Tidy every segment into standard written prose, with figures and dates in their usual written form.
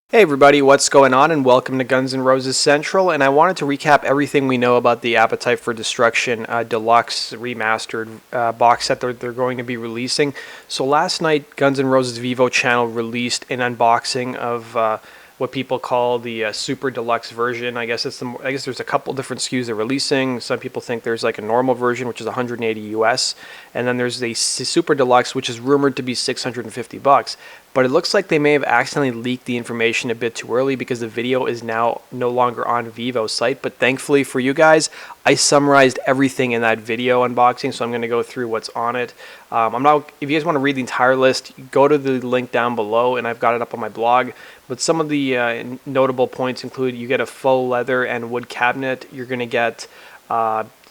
Hey everybody, what's going on, and welcome to Guns N' Roses Central. And I wanted to recap everything we know about the Appetite for Destruction Deluxe Remastered box set that they're going to be releasing. So last night, Guns N' Roses Vivo channel released an unboxing of what people call the Super Deluxe version. I guess there's a couple different SKUs they're releasing. Some people think there's like a normal version, which is 180 US, and then there's the Super Deluxe, which is rumored to be 650 bucks. But it looks like they may have accidentally leaked the information a bit too early because the video is now no longer on Vivo's site. But thankfully for you guys, I summarized everything in that video unboxing, so I'm going to go through what's on it. If you guys want to read the entire list, go to the link down below, and I've got it up on my blog. But some of the notable points include you get a faux leather and wood cabinet. You're going to get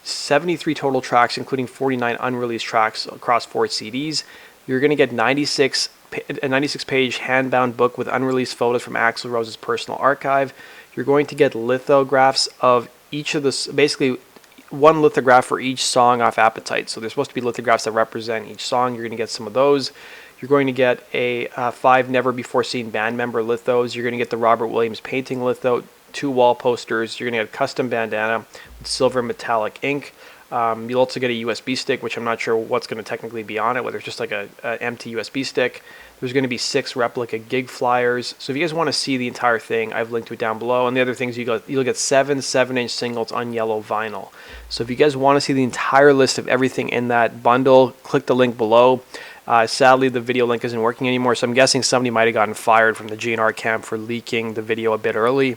73 total tracks, including 49 unreleased tracks across 4 CDs. You're going to get a 96-page hand-bound book with unreleased photos from Axl Rose's personal archive. You're going to get lithographs of each of the, basically one lithograph for each song off Appetite. So there's supposed to be lithographs that represent each song. You're going to get some of those. You're going to get a 5 never-before-seen band member lithos. You're going to get the Robert Williams painting litho, 2 wall posters. You're going to get a custom bandana with silver metallic ink. You'll also get a USB stick, which I'm not sure what's going to technically be on it, whether it's just like an empty USB stick. There's going to be 6 replica gig flyers. So if you guys want to see the entire thing, I've linked to it down below. And the other things, you'll get 7 7-inch singles on yellow vinyl. So if you guys want to see the entire list of everything in that bundle, click the link below. Sadly, the video link isn't working anymore, so I'm guessing somebody might have gotten fired from the GNR camp for leaking the video a bit early.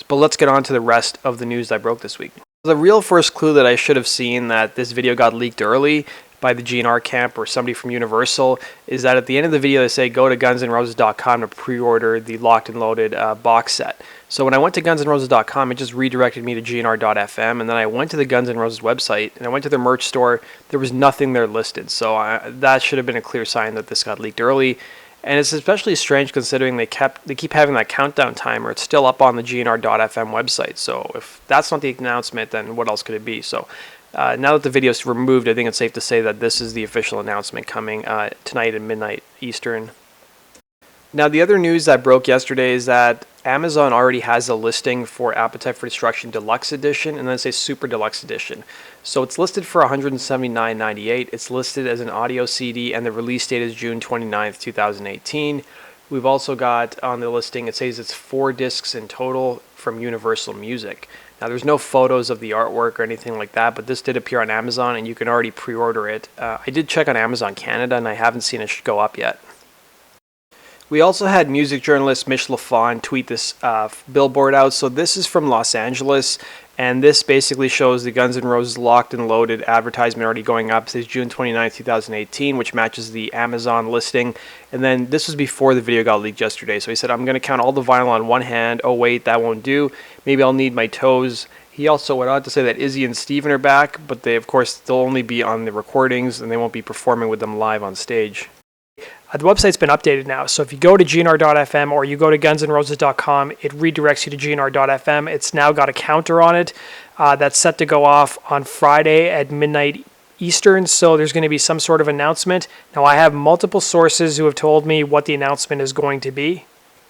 But let's get on to the rest of the news that broke this week. The real first clue that I should have seen that this video got leaked early by the GNR camp or somebody from Universal is that at the end of the video they say go to gunsnroses.com to pre-order the Locked and Loaded box set. So when I went to gunsnroses.com, it just redirected me to gnr.fm, and then I went to the Guns N' Roses website and I went to their merch store. There was nothing there listed, so that should have been a clear sign that this got leaked early. And it's especially strange considering they keep having that countdown timer. It's still up on the gnr.fm website. So if that's not the announcement, then what else could it be? So now that the video is removed, I think it's safe to say that this is the official announcement coming tonight at midnight Eastern. Now, the other news that broke yesterday is that Amazon already has a listing for Appetite for Destruction Deluxe Edition, and then it says Super Deluxe Edition. So it's listed for $179.98. It's listed as an audio CD, and the release date is June 29th, 2018. We've also got on the listing, it says it's 4 discs in total from Universal Music. Now, there's no photos of the artwork or anything like that, but this did appear on Amazon, and you can already pre-order it. I did check on Amazon Canada, and I haven't seen it go up yet. We also had music journalist Mitch LaFon tweet this billboard out. So this is from Los Angeles, and this basically shows the Guns N' Roses Locked and Loaded advertisement already going up. It says June 29, 2018, which matches the Amazon listing. And then this was before the video got leaked yesterday. So he said, I'm going to count all the vinyl on one hand. Oh, wait, that won't do. Maybe I'll need my toes. He also went on to say that Izzy and Steven are back, but they, of course, they'll only be on the recordings, and they won't be performing with them live on stage. The website's been updated now, so if you go to gnr.fm or you go to gunsnroses.com, it redirects you to gnr.fm. It's now got a counter on it that's set to go off on Friday at midnight Eastern, so there's going to be some sort of announcement. Now, I have multiple sources who have told me what the announcement is going to be.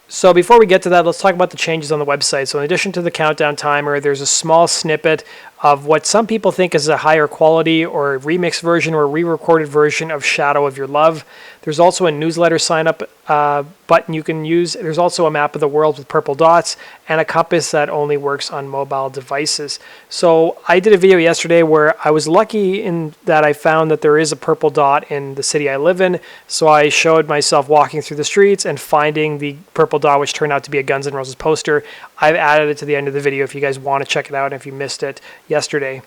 So before we get to that, let's talk about the changes on the website. So in addition to the countdown timer, there's a small snippet of what some people think is a higher quality or remix version or re-recorded version of Shadow of Your Love. There's also a newsletter sign-up button you can use. There's also a map of the world with purple dots and a compass that only works on mobile devices. So I did a video yesterday where I was lucky in that I found that there is a purple dot in the city I live in. So I showed myself walking through the streets and finding the purple dot, which turned out to be a Guns N' Roses poster. I've added it to the end of the video if you guys want to check it out and if you missed it yesterday.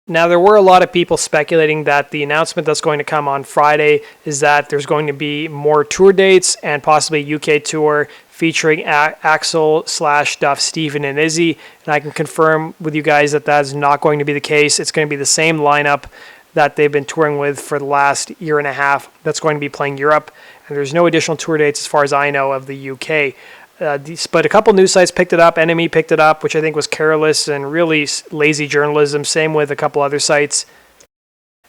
Now, there were a lot of people speculating that the announcement that's going to come on Friday is that there's going to be more tour dates and possibly a UK tour featuring Axl, Duff, Steven, and Izzy. And I can confirm with you guys that that is not going to be the case. It's going to be the same lineup that they've been touring with for the last year and a half that's going to be playing Europe. And there's no additional tour dates as far as I know of the UK. But a couple news sites picked it up. NME picked it up, which I think was careless and really lazy journalism. Same with a couple other sites.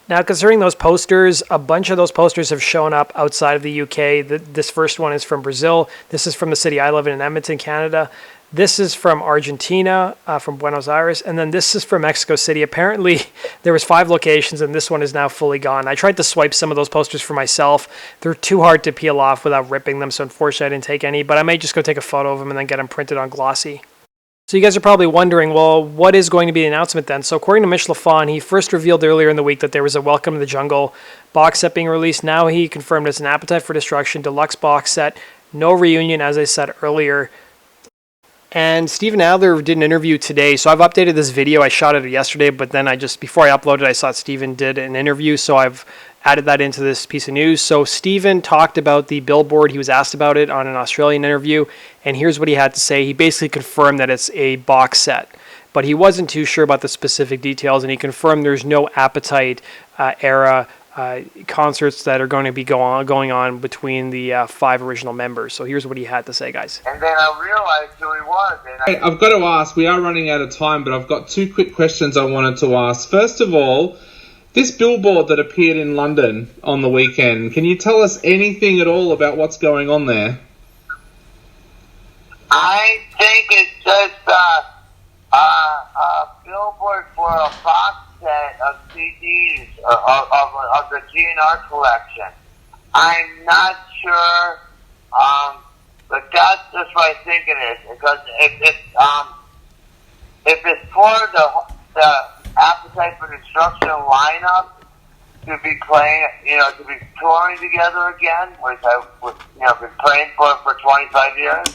Now, concerning those posters, a bunch of those posters have shown up outside of the UK. This first one is from Brazil. This is from the city I live in Edmonton, Canada. This is from Argentina, from Buenos Aires, and then this is from Mexico City. Apparently, there was 5 locations, and this one is now fully gone. I tried to swipe some of those posters for myself. They're too hard to peel off without ripping them, so unfortunately I didn't take any, but I may just go take a photo of them and then get them printed on glossy. So you guys are probably wondering, well, what is going to be the announcement then? So according to Mitch Lafon, he first revealed earlier in the week that there was a Welcome to the Jungle box set being released. Now he confirmed it's an Appetite for Destruction deluxe box set. No reunion, as I said earlier. And Steven Adler did an interview today. So I've updated this video. I shot it yesterday, but then before I uploaded, I saw Steven did an interview. So I've added that into this piece of news. So Steven talked about the Billboard. He was asked about it on an Australian interview. And here's what he had to say. He basically confirmed that it's a box set, but he wasn't too sure about the specific details. And he confirmed there's no Appetite era concerts that are going to be going on between the 5 original members. So here's what he had to say, guys. And then I realized who he was. Hey, I've got to ask, we are running out of time, but I've got 2 quick questions I wanted to ask. First of all, this billboard that appeared in London on the weekend, can you tell us anything at all about what's going on there? I think it's just a billboard for a box set of CDs of the GNR collection. I'm not sure, but that's just what I think it is. Because if it's for the Appetite for Destruction lineup to be playing, to be touring together again, which I've been playing for 25 years,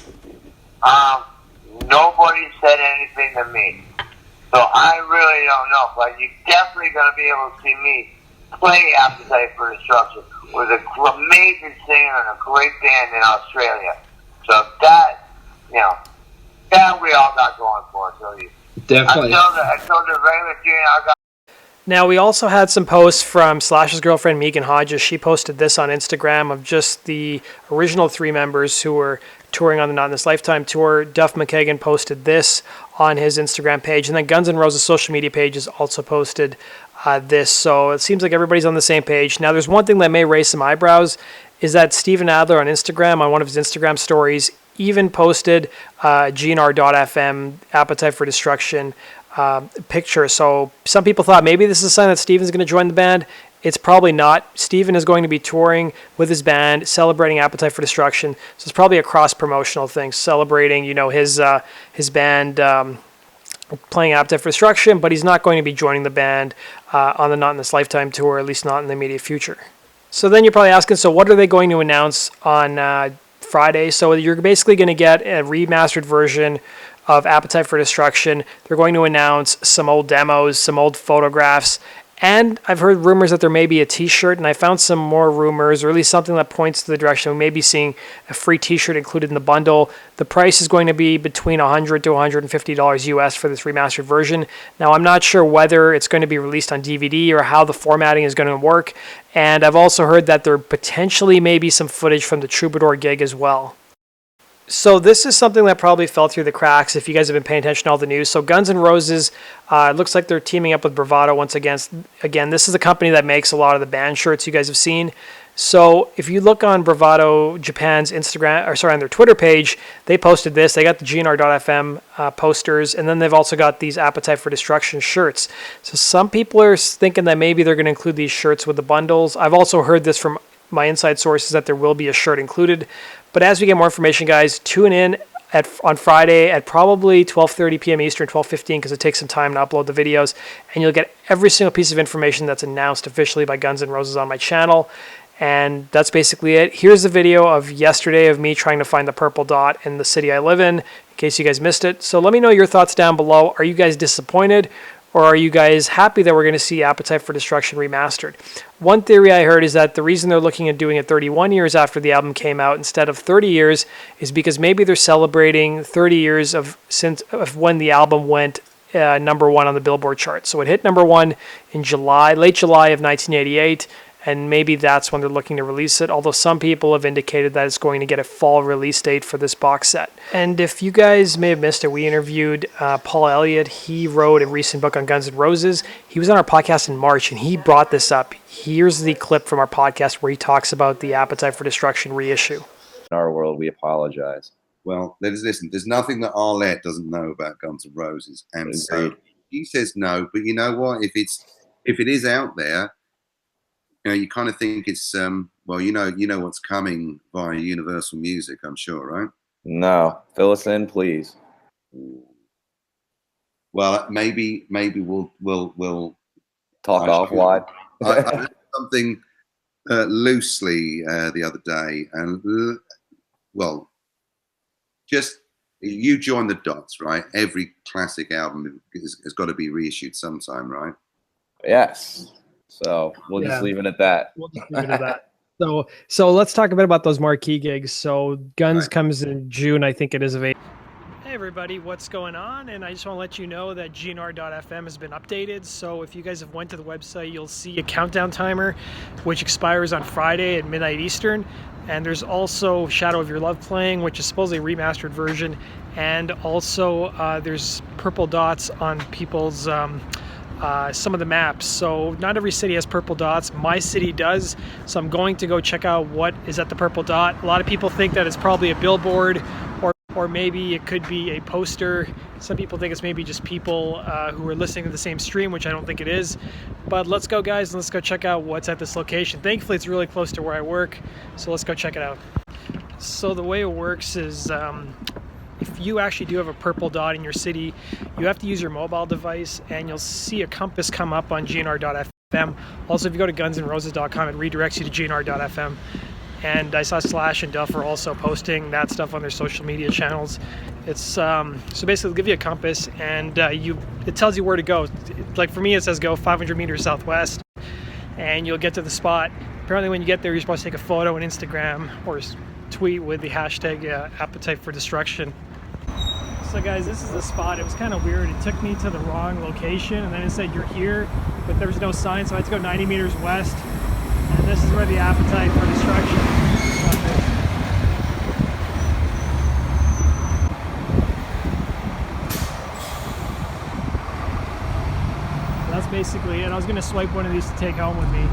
nobody said anything to me. So I really don't know, but you're definitely going to be able to see me play Appetite for Destruction with an amazing singer and a great band in Australia. So that we all got going for us. So Definitely. Until the regular GNR got. Now, we also had some posts from Slash's girlfriend, Megan Hodges. She posted this on Instagram of just the original 3 members who were touring on the Not in This Lifetime tour. Duff McKagan posted this on his Instagram page. And then Guns N' Roses' social media page has also posted this. So it seems like everybody's on the same page. Now, there's one thing that may raise some eyebrows, is that Steven Adler on Instagram, on one of his Instagram stories, even posted GNR.FM Appetite for Destruction picture. So some people thought maybe this is a sign that Steven's going to join the band. It's probably not. Steven is going to be touring with his band, celebrating Appetite for Destruction. So it's probably a cross-promotional thing, celebrating, his band playing Appetite for Destruction, but he's not going to be joining the band on the Not in This Lifetime tour, at least not in the immediate future. So then you're probably asking, so what are they going to announce on Friday? So you're basically going to get a remastered version of Appetite for Destruction. They're going to announce some old demos, some old photographs, and I've heard rumors that there may be a t-shirt, and I found some more rumors, or at least something that points to the direction we may be seeing a free t-shirt included in the bundle. The price is going to be between $100 to $150 US for this remastered version. Now, I'm not sure whether it's going to be released on DVD or how the formatting is going to work, and I've also heard that there potentially may be some footage from the Troubadour gig as well. So this is something that probably fell through the cracks if you guys have been paying attention to all the news. So Guns N' Roses, it looks like they're teaming up with Bravado once again. Again, this is a company that makes a lot of the band shirts you guys have seen. So if you look on Bravado Japan's on their Twitter page, they posted this. They got the GNR.FM posters, and then they've also got these Appetite for Destruction shirts. So some people are thinking that maybe they're going to include these shirts with the bundles. I've also heard this from my inside sources that there will be a shirt included. But as we get more information, guys, tune in on Friday at probably 12:30 p.m. Eastern, 12:15, because it takes some time to upload the videos, and you'll get every single piece of information that's announced officially by Guns N' Roses on my channel. And that's basically it. Here's the video of yesterday of me trying to find the purple dot in the city I live in case you guys missed it. So let me know your thoughts down below. Are you guys disappointed? Or are you guys happy that we're going to see Appetite for Destruction remastered? One theory I heard is that the reason they're looking at doing it 31 years after the album came out instead of 30 years is because maybe they're celebrating 30 years of when the album went number one on the Billboard chart. So it hit number one in late July of 1988, and maybe that's when they're looking to release it, although some people have indicated that it's going to get a fall release date for this box set. And if you guys may have missed it, we interviewed Paul Elliott. He wrote a recent book on Guns N' Roses. He was on our podcast in March, and he brought this up. Here's the clip from our podcast where he talks about the Appetite for Destruction reissue. In our world, we apologize. Well, listen, there's nothing that Arlette doesn't know about Guns N' Roses. And so he says no, but you know what? If it is out there, you know, you kind of think it's well, you know what's coming via Universal Music, I'm sure, right? No, fill us in, please. Well, maybe we'll talk offline. I heard something loosely the other day, and well, just you join the dots, right? Every classic album has got to be reissued sometime, right? Yes. So we'll just leave it at that. We'll just leave it at that. So let's talk a bit about those marquee gigs. So Guns comes in June, I think it is, of April. Hey everybody, what's going on? And I just want to let you know that GNR.fm has been updated. So if you guys have went to the website, you'll see a countdown timer, which expires on Friday at midnight Eastern. And there's also Shadow of Your Love playing, which is supposedly a remastered version. And also there's purple dots on people's some of the maps. So not every city has purple dots. My city does. So I'm going to go check out what is at the purple dot. A lot of people think that it's probably a billboard, or maybe it could be a poster. Some people think it's maybe just people who are listening to the same stream, which I don't think it is. But let's go, guys, and let's go check out what's at this location. Thankfully, it's really close to where I work, so let's go check it out. So the way it works is if you actually do have a purple dot in your city, you have to use your mobile device, and you'll see a compass come up on GNR.fm. Also, if you go to gunsandroses.com, it redirects you to GNR.fm. And I saw Slash and Duff are also posting that stuff on their social media channels. It's so basically, they'll give you a compass, and it tells you where to go. Like for me, it says go 500 meters southwest, and you'll get to the spot. Apparently, when you get there, you're supposed to take a photo on Instagram or tweet with the hashtag Appetite for Destruction. So guys, this is the spot. It was kind of weird. It took me to the wrong location, and then it said you're here, but there was no sign, so I had to go 90 meters west. And this is where the Appetite for Destruction stuff is. So that's basically it. I was going to swipe one of these to take home with me.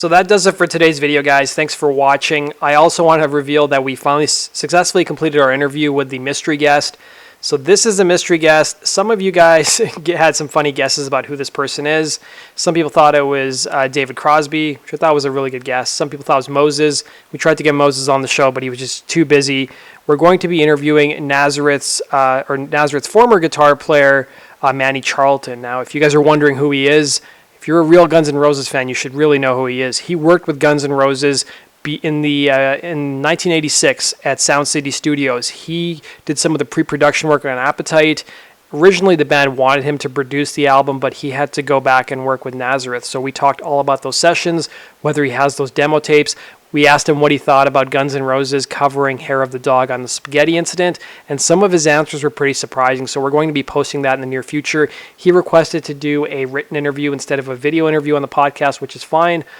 So that does it for today's video, guys. Thanks for watching. I also want to reveal that we finally successfully completed our interview with the mystery guest. So this is a mystery guest. Some of you guys had some funny guesses about who this person is. Some people thought it was David Crosby, which I thought was a really good guess. Some people thought it was Moses. We tried to get Moses on the show, but he was just too busy. We're going to be interviewing Nazareth's former guitar player, Manny Charlton. Now, if you guys are wondering who he is, if you're a real Guns N' Roses fan, you should really know who he is. He worked with Guns N' Roses in 1986 at Sound City Studios. He did some of the pre-production work on Appetite. Originally, the band wanted him to produce the album, but he had to go back and work with Nazareth. So we talked all about those sessions, whether he has those demo tapes. We asked him what he thought about Guns N' Roses covering Hair of the Dog on the Spaghetti incident, and some of his answers were pretty surprising, so we're going to be posting that in the near future. He requested to do a written interview instead of a video interview on the podcast, which is fine.